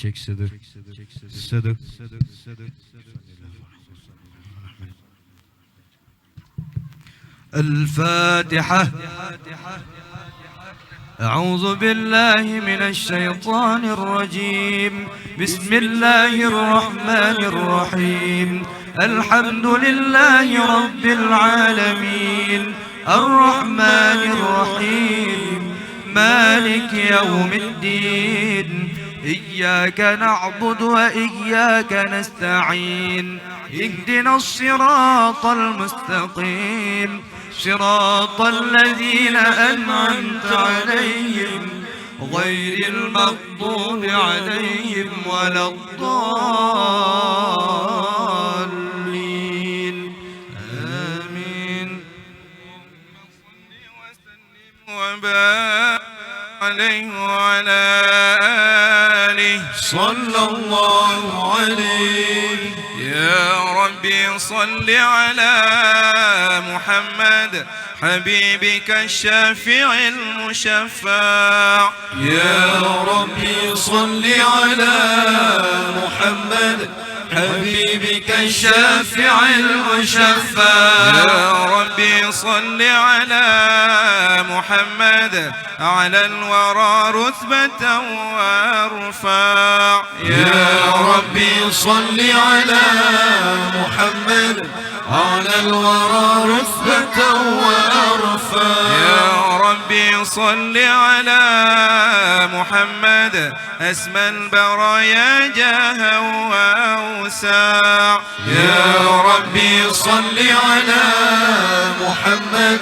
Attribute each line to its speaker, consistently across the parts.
Speaker 1: Çek Sıdık. Sıdık.
Speaker 2: الفاتحة. أعوذ بالله من الشيطان الرجيم. بسم الله الرحمن الرحيم. الحمد لله رب العالمين الرحمن الرحيم مالك يوم الدين. إياك نعبد وإياك نستعين. اهدنا الصراط المستقيم صراط الذين أنعمت عليهم غير المغضوب عليهم ولا الضالين. آمين.
Speaker 3: وبارك عليه وعلى آله
Speaker 2: صلى الله عليه.
Speaker 3: يا ربي صل على محمد حبيبك الشافع المشفع.
Speaker 2: يا ربي صل على محمد حبيبك الشافع المشفع.
Speaker 3: يا ربي صل على محمد على الورى رتبة وارفع.
Speaker 2: يا ربي صل على محمد على الورى رتبة وارفع.
Speaker 3: يا ربي صل على محمد أسمى البرايا جاها وأوسع.
Speaker 2: يا ربي صل على محمد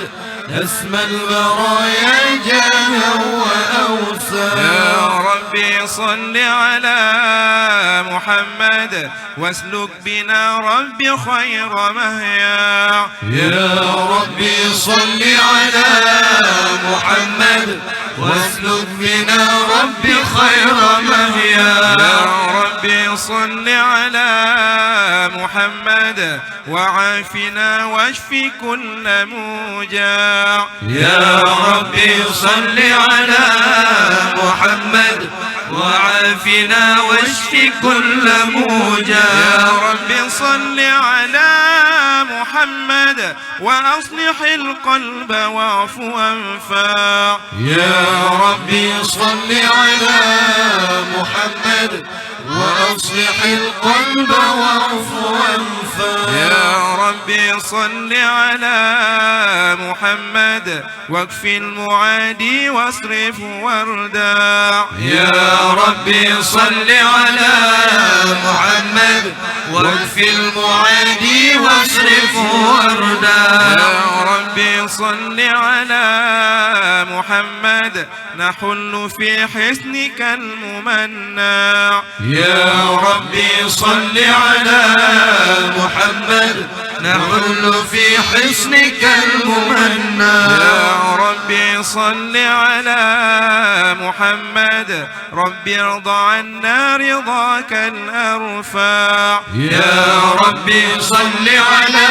Speaker 2: أسمى البرايا جاها وأوسع.
Speaker 3: يا ربي صل على محمد واسلك بنا ربي خير مهيا.
Speaker 2: يا ربي صل على محمد واسلك بنا ربي خير مهيا.
Speaker 3: يا ربي صل على محمد وعافنا واشف كل موجع.
Speaker 2: يا ربي صل على محمد وعافنا واشف كل موجع.
Speaker 3: يا ربي صل على محمد وأصلح القلب واعف وانفع.
Speaker 2: يا ربي صل على محمد وأصلح القلب واعف وانفع.
Speaker 3: يا ربي صل على محمد واكف المعادي واصرف واردع.
Speaker 2: يا ربي صل على محمد واكف المعادي واصرف واردع.
Speaker 3: يا ربي صل على محمد نحل في حسنك الممنع.
Speaker 2: يا ربي صل على محمد نحل في حسنك الممنع.
Speaker 3: يا ربي صل على محمد ربي ارضى عنا رضاك الأرفع.
Speaker 2: يا ربي صل على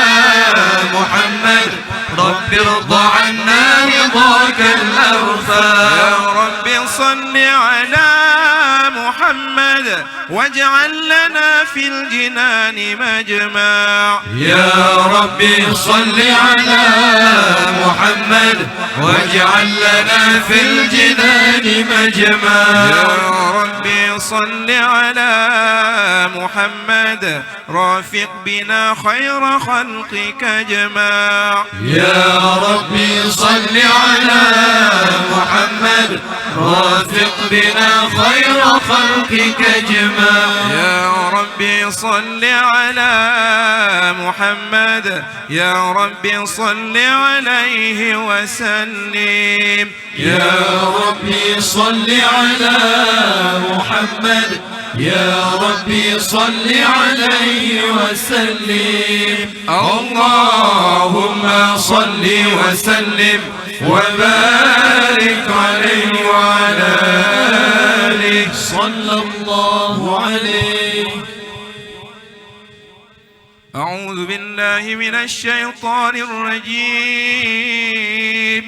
Speaker 2: محمد ربي ارضى عنا رضاك الأرفع.
Speaker 3: يا ربي صل على محمد واجعل لنا في الجنان مجمع.
Speaker 2: يا ربي صل على محمد واجعل لنا في الجنان مجمع.
Speaker 3: يا ربي صل على محمد رافق بنا خير خلقك جماع.
Speaker 2: يا ربي صل على محمد رافق بنا خير خلقك جماع.
Speaker 3: يا ربي صل على محمد يا ربي صل عليه وسلم.
Speaker 2: يا ربي صل على محمد يا ربي صل عليه وسلم. اللهم صل وسلم وبارك عليه وعلى آله صلى الله عليه.
Speaker 3: أعوذ بالله من الشيطان الرجيم.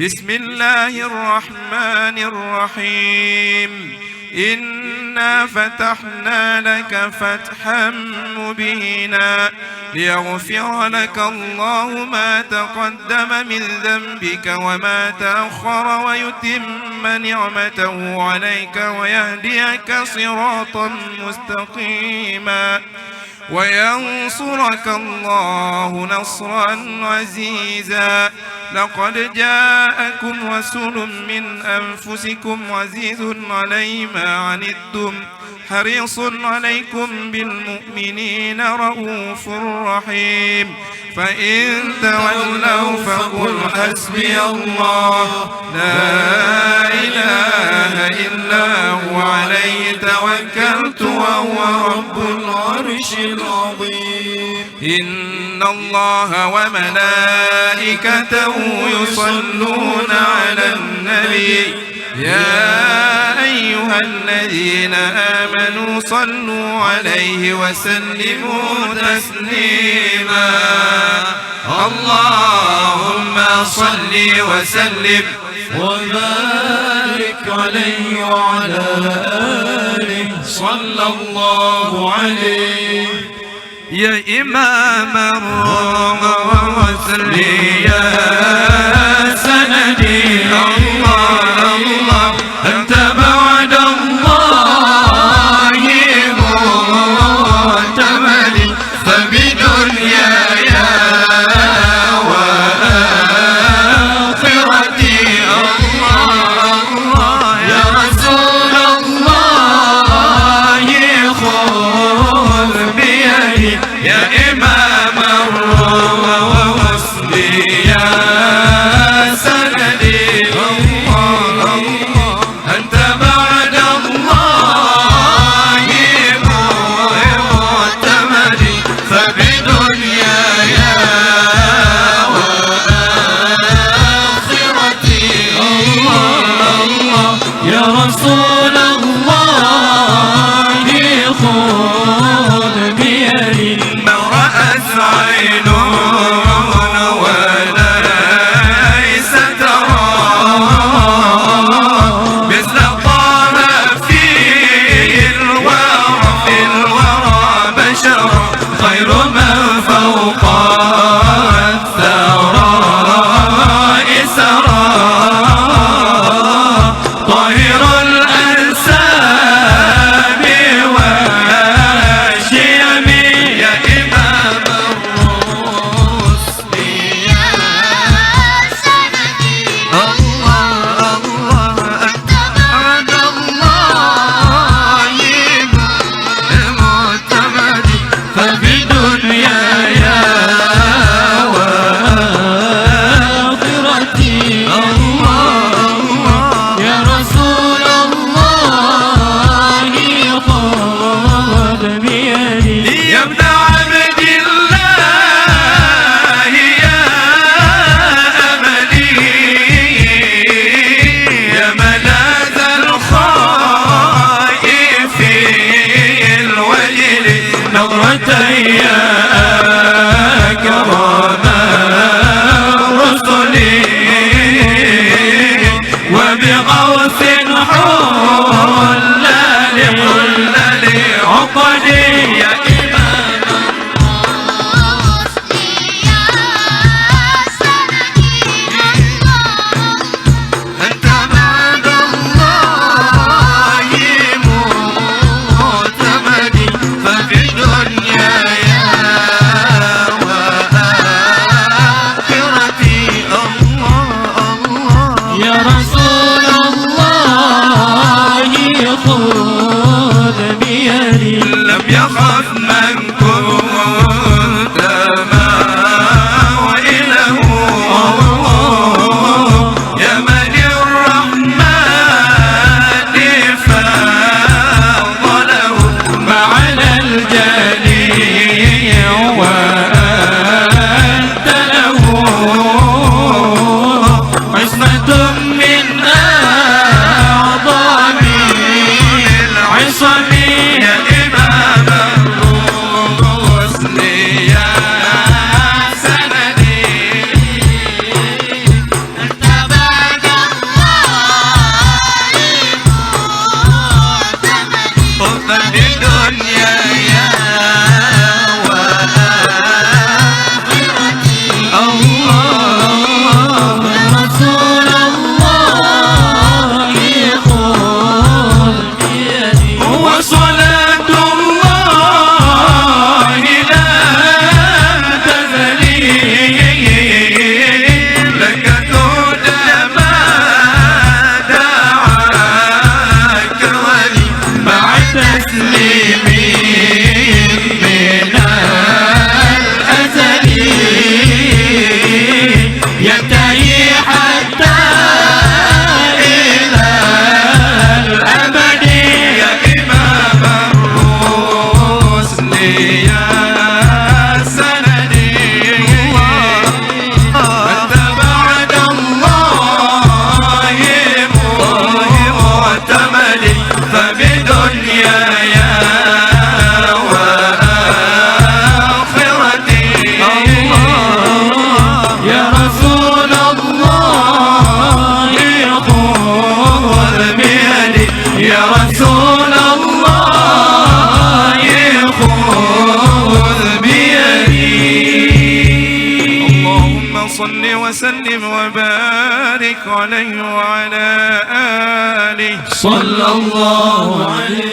Speaker 3: بسم الله الرحمن الرحيم. إن إنا فتحنا لك فتحا مبينا ليغفر لك الله ما تقدم من ذنبك وما تأخر ويتم نعمته عليك ويهديك صراطا مستقيما وينصرك الله نصرا عزيزا. لقد جاءكم رسول من أنفسكم عزيز عليه ما عنتم حريص عليكم بالمؤمنين رؤوف رحيم. فإن تولوا فقل حسبي الله لا إله إلا هو عليه توكلت وهو رب العرش العظيم. إن الله وملائكته يصلون على النبي يا أيها الذين آمنوا صلوا عليه وسلموا تسليما. اللهم صل وسلم
Speaker 2: وبارك عليه وعلى آله صلى الله عليه.
Speaker 3: يا إمام الرسل يا سندي الله الله أنت بعد الله معتمدي فبدنياي وآخرتي الله الله يا رسول الله خذ بيدي يا إمام الرسل يا سندي الله الله أنت بعد الله معتمدي فبدنياي وآخرتي الله الله
Speaker 2: يا رسول الله خذ بيدي
Speaker 3: ما رأت عين وليس ترى مثل طه في الورى بشرا خير من فوق الثرى سرى طاهر الأنساب والشيم يا إمام الرسل يا سندي الله الله أنت بعد الله معتمدي فبدنياي
Speaker 2: وآخرتي
Speaker 3: الله
Speaker 2: يا رسول الله خذ بيدي
Speaker 3: يا ابن عبد الله يا أملي يا ملاذ الخائفين الوجل نظرتي يا أكرم الرسل وبغوث حلل عقدي يا إمام أنت بعد الله معتمدي ففي دنياي وآخرتي الله الله
Speaker 2: يا رسول الله خذ بيدي
Speaker 3: لم يخف من كنت وإله يا من الرحمن فضله
Speaker 2: معنا الجليل وأنت له عصمة من أعظم العصم
Speaker 3: يا إمام الرسل دنياي وآخرتي
Speaker 2: يا رسول الله خذ بيدي يا رسول الله خذ بيدي
Speaker 3: اللهم صل وسلم وبارك عليه وعلى آله
Speaker 2: صلى الله عليه